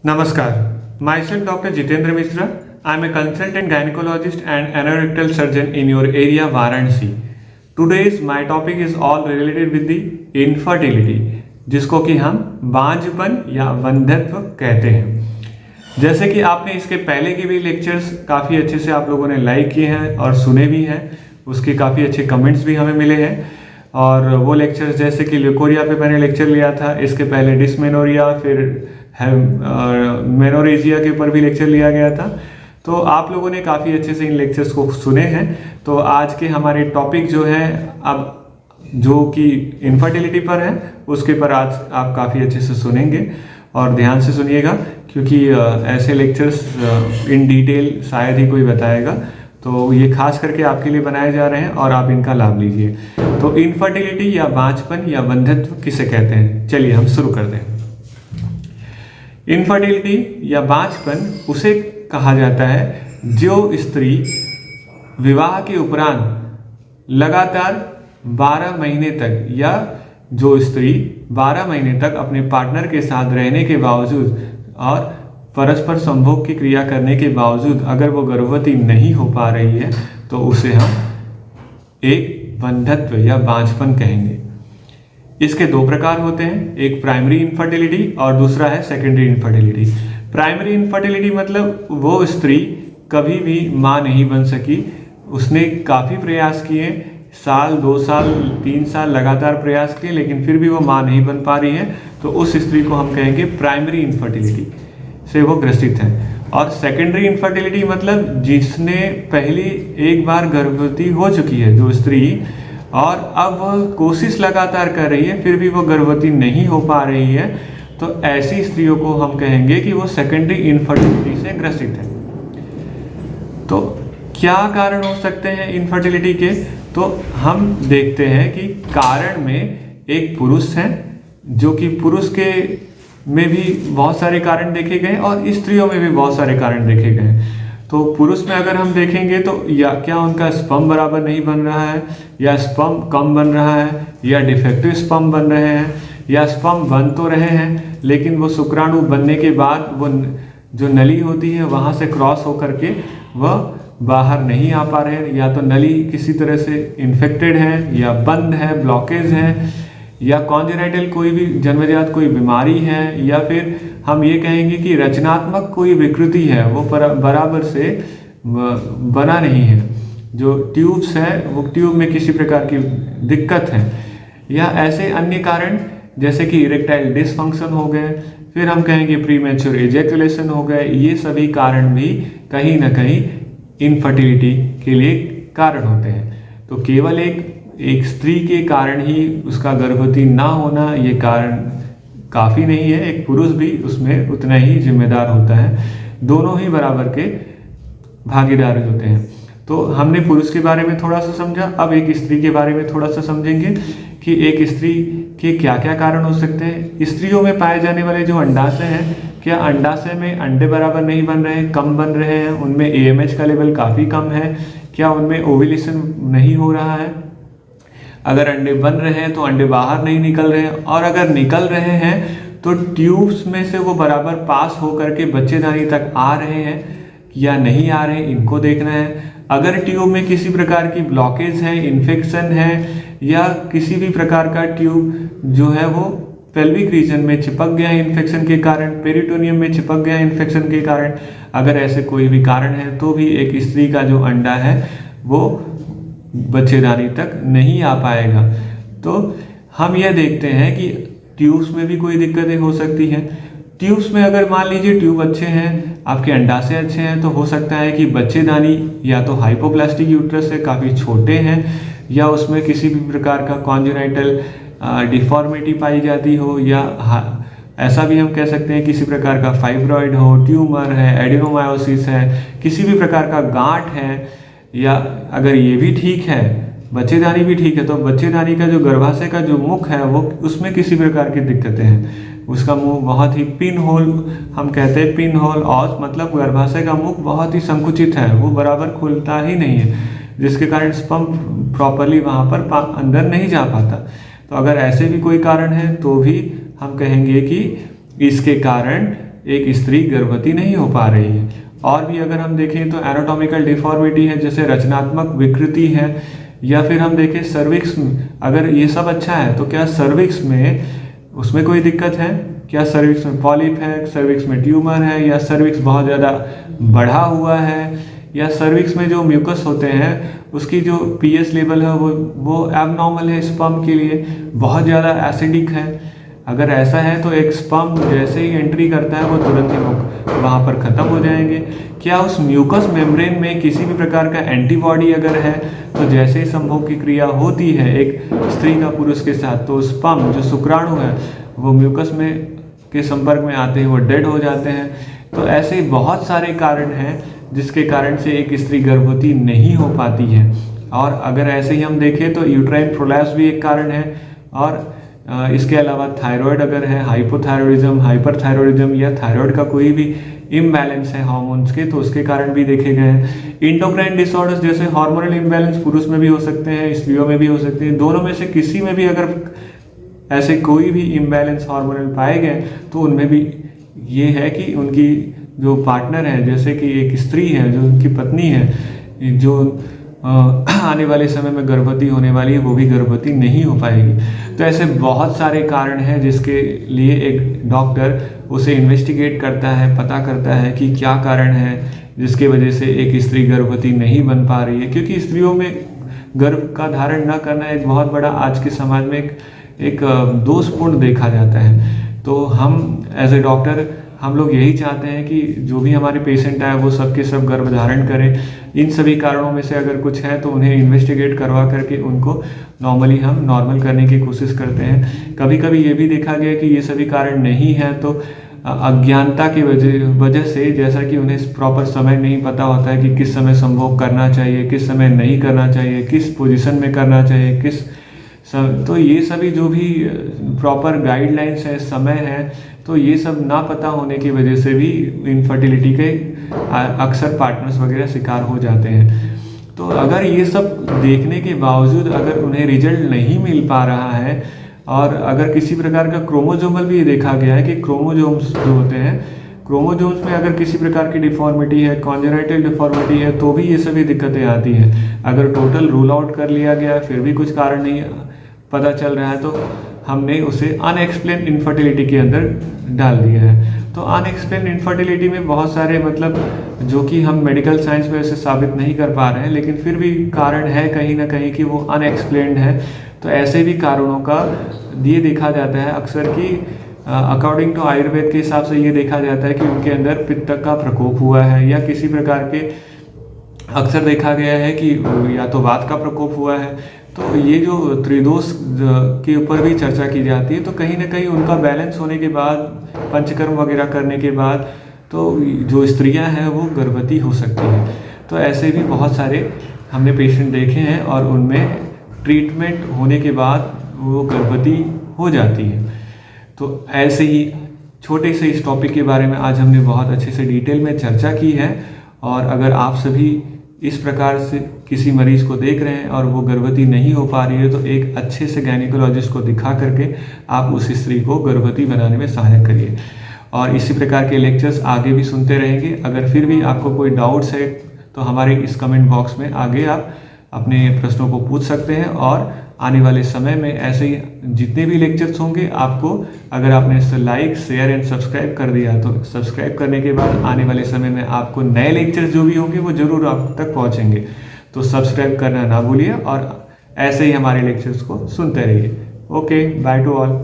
Namaskar. Myself Dr. Jitendra Mishra. I am a consultant gynecologist and anorectal surgeon in your area Varanasi. Today's my topic is all related with the infertility, जिसको कि हम बांझपन या वंध्यत्व कहते हैं। जैसे कि आपने इसके पहले के भी लेक्चर्स काफ़ी अच्छे से आप लोगों ने लाइक किए हैं और सुने भी हैं, उसके काफ़ी अच्छे कमेंट्स भी हमें मिले हैं। और वो लेक्चर्स जैसे कि ल्यूकोरिया पे मैंने लेक्चर लिया था, इसके पहले डिस्मेनोरिया, फिर मेनोरेजिया के ऊपर भी लेक्चर लिया गया था। तो आप लोगों ने काफ़ी अच्छे से इन लेक्चर्स को सुने हैं। तो आज के हमारे टॉपिक जो है अब जो कि इनफर्टिलिटी पर है, उसके पर आज आप काफ़ी अच्छे से सुनेंगे और ध्यान से सुनिएगा, क्योंकि ऐसे लेक्चर्स इन डिटेल शायद ही कोई बताएगा। तो ये खास करके आपके लिए बनाए जा रहे हैं और आप इनका लाभ लीजिए। तो इनफर्टिलिटी या बांझपन या वंध्यत्व किसे कहते हैं, चलिए हम शुरू करते हैं। इनफर्टिलिटी या बांझपन उसे कहा जाता है जो स्त्री विवाह के उपरांत लगातार 12 महीने तक या जो स्त्री 12 महीने तक अपने पार्टनर के साथ रहने के बावजूद और परस्पर संभोग की क्रिया करने के बावजूद अगर वो गर्भवती नहीं हो पा रही है तो उसे हम एक वंध्यत्व या बांझपन कहेंगे। इसके दो प्रकार होते हैं, एक प्राइमरी इनफर्टिलिटी और दूसरा है सेकेंडरी इनफर्टिलिटी। प्राइमरी इनफर्टिलिटी मतलब वो स्त्री कभी भी माँ नहीं बन सकी, उसने काफ़ी प्रयास किए, साल 2 साल 3 साल लगातार प्रयास किए, लेकिन फिर भी वो माँ नहीं बन पा रही है, तो उस स्त्री को हम कहेंगे प्राइमरी इनफर्टिलिटी से वो ग्रसित है। और सेकेंडरी इनफर्टिलिटी मतलब जिसने पहले एक बार गर्भवती हो चुकी है जो स्त्री, और अब वह कोशिश लगातार कर रही है, फिर भी वो गर्भवती नहीं हो पा रही है, तो ऐसी स्त्रियों को हम कहेंगे कि वो सेकेंडरी इनफर्टिलिटी से ग्रसित है। तो क्या कारण हो सकते हैं इनफर्टिलिटी के, तो हम देखते हैं कि कारण में एक पुरुष है, जो कि पुरुष के में भी बहुत सारे कारण देखे गए और स्त्रियों में भी बहुत सारे कारण देखे गए। तो पुरुष में अगर हम देखेंगे तो या क्या उनका स्पर्म बराबर नहीं बन रहा है, या स्पर्म कम बन रहा है, या डिफेक्टिव स्पर्म बन रहे हैं, या स्पर्म बन तो रहे हैं लेकिन वो शुक्राणु बनने के बाद वो जो नली होती है वहाँ से क्रॉस होकर के वह बाहर नहीं आ पा रहे हैं, या तो नली किसी तरह से इन्फेक्टेड है या बंद है, ब्लॉकेज है, या कॉन्जेनाइटल कोई भी जन्मजात कोई बीमारी है, या फिर हम ये कहेंगे कि रचनात्मक कोई विकृति है, वो बराबर से बना नहीं है, जो ट्यूब्स है वो ट्यूब में किसी प्रकार की दिक्कत है, या ऐसे अन्य कारण जैसे कि इरेक्टाइल डिसफंक्शन हो गए, फिर हम कहेंगे प्रीमेच्योर एजैकुलेशन हो गए। ये सभी कारण भी कहीं ना कहीं इनफर्टिलिटी के लिए कारण होते हैं। तो केवल एक स्त्री के कारण ही उसका गर्भवती ना होना ये कारण काफ़ी नहीं है, एक पुरुष भी उसमें उतना ही जिम्मेदार होता है, दोनों ही बराबर के भागीदार होते हैं। तो हमने पुरुष के बारे में थोड़ा सा समझा, अब एक स्त्री के बारे में थोड़ा सा समझेंगे कि एक स्त्री के क्या क्या कारण हो सकते हैं। स्त्रियों में पाए जाने वाले जो अंडाशय हैं, क्या अंडाशय में अंडे बराबर नहीं बन रहे हैं, कम बन रहे हैं, उनमें AMH का लेवल काफ़ी कम है, क्या उनमें ओव्यूलेशन नहीं हो रहा है, अगर अंडे बन रहे हैं तो अंडे बाहर नहीं निकल रहे हैं, और अगर निकल रहे हैं तो ट्यूब्स में से वो बराबर पास होकर के बच्चेदानी तक आ रहे हैं या नहीं आ रहे हैं, इनको देखना है। अगर ट्यूब में किसी प्रकार की ब्लॉकेज है, इन्फेक्शन है, या किसी भी प्रकार का ट्यूब जो है वो पेल्विक रीजन में चिपक गया है इन्फेक्शन के कारण, पेरिटोनियम में चिपक गया है इन्फेक्शन के कारण, अगर ऐसे कोई भी कारण है तो भी एक स्त्री का जो अंडा है वो बच्चेदानी तक नहीं आ पाएगा। तो हम यह देखते हैं कि ट्यूब्स में भी कोई दिक्कतें हो सकती हैं। ट्यूब्स में अगर मान लीजिए ट्यूब अच्छे हैं, आपके अंडाशय अच्छे हैं, तो हो सकता है कि बच्चेदानी या तो हाइपोप्लास्टिक यूट्रस से काफ़ी छोटे हैं, या उसमें किसी भी प्रकार का कॉन्जेनाइटल डिफॉर्मिटी पाई जाती हो, या ऐसा भी हम कह सकते हैं किसी प्रकार का फाइब्रॉइड हो, ट्यूमर है, एडिनोमायोसिस है, किसी भी प्रकार का गांठ है, या अगर ये भी ठीक है, बच्चेदानी भी ठीक है, तो बच्चेदानी का जो गर्भाशय का जो मुख है वो उसमें किसी प्रकार की दिक्कतें हैं, उसका मुंह बहुत ही पिन होल, हम कहते हैं पिन होल ऑस, मतलब गर्भाशय का मुख बहुत ही संकुचित है, वो बराबर खुलता ही नहीं है, जिसके कारण स्पर्म प्रॉपरली वहाँ पर अंदर नहीं जा पाता। तो अगर ऐसे भी कोई कारण है तो भी हम कहेंगे कि इसके कारण एक स्त्री गर्भवती नहीं हो पा रही है। और भी अगर हम देखें तो एनाटॉमिकल डिफॉर्मिटी है, जैसे रचनात्मक विकृति है, या फिर हम देखें सर्विक्स, अगर ये सब अच्छा है तो क्या सर्विक्स में उसमें कोई दिक्कत है, क्या सर्विक्स में पॉलिप है, सर्विक्स में ट्यूमर है, या सर्विक्स बहुत ज़्यादा बढ़ा हुआ है, या सर्विक्स में जो म्यूकस होते हैं उसकी जो पीएच लेवल है वो एबनॉर्मल है, स्पर्म के लिए बहुत ज़्यादा एसिडिक है। अगर ऐसा है तो एक स्पर्म जैसे ही एंट्री करता है वो तुरंत ही वहाँ पर ख़त्म हो जाएंगे। क्या उस म्यूकस मेम्ब्रेन में किसी भी प्रकार का एंटीबॉडी अगर है तो जैसे ही संभोग की क्रिया होती है एक स्त्री का पुरुष के साथ, तो स्पर्म जो शुक्राणु है वो म्यूकस में के संपर्क में आते हैं वो डेड हो जाते हैं। तो ऐसे बहुत सारे कारण हैं जिसके कारण से एक स्त्री गर्भवती नहीं हो पाती है। और अगर ऐसे ही हम देखें तो यूट्राइन प्रोलैप्स भी एक कारण है, और इसके अलावा थायराइड अगर है, हाइपोथायरॉयडिज्म, हाइपरथायरॉयडिज्म, या थायराइड का कोई भी इम्बैलेंस है हार्मोन्स के, तो उसके कारण भी देखे गए हैं। इंडोक्राइन डिसऑर्डर्स जैसे हार्मोनल इम्बैलेंस पुरुष में भी हो सकते हैं, स्त्रियों में भी हो सकते हैं। दोनों में से किसी में भी अगर ऐसे कोई भी इम्बैलेंस हार्मोनल पाए गए तो उनमें भी ये है कि उनकी जो पार्टनर है, जैसे कि एक स्त्री है जो उनकी पत्नी है, जो आने वाले समय में गर्भवती होने वाली है, वो भी गर्भवती नहीं हो पाएगी। तो ऐसे बहुत सारे कारण हैं जिसके लिए एक डॉक्टर उसे इन्वेस्टिगेट करता है, पता करता है कि क्या कारण है जिसके वजह से एक स्त्री गर्भवती नहीं बन पा रही है। क्योंकि स्त्रियों में गर्भ का धारण न करना एक बहुत बड़ा आज के समाज में एक दोषपूर्ण देखा जाता है। तो हम एज ए डॉक्टर हम लोग यही चाहते हैं कि जो भी हमारे पेशेंट आए वो सब के सब गर्भ धारण करें। इन सभी कारणों में से अगर कुछ है तो उन्हें इन्वेस्टिगेट करवा करके उनको नॉर्मली हम नॉर्मल करने की कोशिश करते हैं। कभी कभी ये भी देखा गया कि ये सभी कारण नहीं है तो अज्ञानता की वजह से, जैसा कि उन्हें प्रॉपर समय नहीं पता होता है कि किस समय संभोग करना चाहिए, किस समय नहीं करना चाहिए, किस पोजीशन में करना चाहिए, तो ये सभी जो भी प्रॉपर गाइडलाइंस है, समय है, तो ये सब ना पता होने की वजह से भी इनफर्टिलिटी के अक्सर पार्टनर्स वगैरह शिकार हो जाते हैं। तो अगर ये सब देखने के बावजूद अगर उन्हें रिजल्ट नहीं मिल पा रहा है, और अगर किसी प्रकार का क्रोमोजोमल भी देखा गया है कि क्रोमोजोम्स जो होते हैं, क्रोमोजोम्स में अगर किसी प्रकार की डिफॉर्मिटी है, कॉन्जेनाइटल डिफॉर्मिटी है, तो भी ये सभी दिक्कतें आती हैं। अगर टोटल रूल आउट कर लिया गया फिर भी कुछ कारण नहीं पता चल रहा है तो हमने उसे अनएक्सप्लेन इनफर्टिलिटी के अंदर डाल दिया है। तो अनएक्सप्लेन इनफर्टिलिटी में बहुत सारे जो कि हम मेडिकल साइंस में ऐसे साबित नहीं कर पा रहे हैं, लेकिन फिर भी कारण है कहीं ना कहीं कि वो अनएक्सप्लेन्ड है। तो ऐसे भी कारणों का ये देखा जाता है अक्सर कि अकॉर्डिंग टू आयुर्वेद के हिसाब से ये देखा जाता है कि उनके अंदर पित्त का प्रकोप हुआ है, या किसी प्रकार के अक्सर देखा गया है कि या तो वात का प्रकोप हुआ है। तो ये जो त्रिदोष के ऊपर भी चर्चा की जाती है, तो कहीं ना कहीं उनका बैलेंस होने के बाद, पंचकर्म वगैरह करने के बाद, तो जो स्त्रियां हैं वो गर्भवती हो सकती हैं। तो ऐसे भी बहुत सारे हमने पेशेंट देखे हैं और उनमें ट्रीटमेंट होने के बाद वो गर्भवती हो जाती हैं। तो ऐसे ही छोटे से इस टॉपिक के बारे में आज हमने बहुत अच्छे से डिटेल में चर्चा की है। और अगर आप सभी इस प्रकार से किसी मरीज को देख रहे हैं और वो गर्भवती नहीं हो पा रही है, तो एक अच्छे से गायनिकोलॉजिस्ट को दिखा करके आप उस स्त्री को गर्भवती बनाने में सहायता करिए। और इसी प्रकार के लेक्चर्स आगे भी सुनते रहेंगे। अगर फिर भी आपको कोई डाउट्स है तो हमारे इस कमेंट बॉक्स में आगे आप अपने प्रश्नों को पूछ सकते हैं। और आने वाले समय में ऐसे ही जितने भी लेक्चर्स होंगे, आपको अगर आपने इसे लाइक, शेयर एंड सब्सक्राइब कर दिया तो सब्सक्राइब करने के बाद आने वाले समय में आपको नए लेक्चर्स जो भी होंगे वो ज़रूर आप तक पहुंचेंगे। तो सब्सक्राइब करना ना भूलिए और ऐसे ही हमारे लेक्चर्स को सुनते रहिए। Okay, by two all.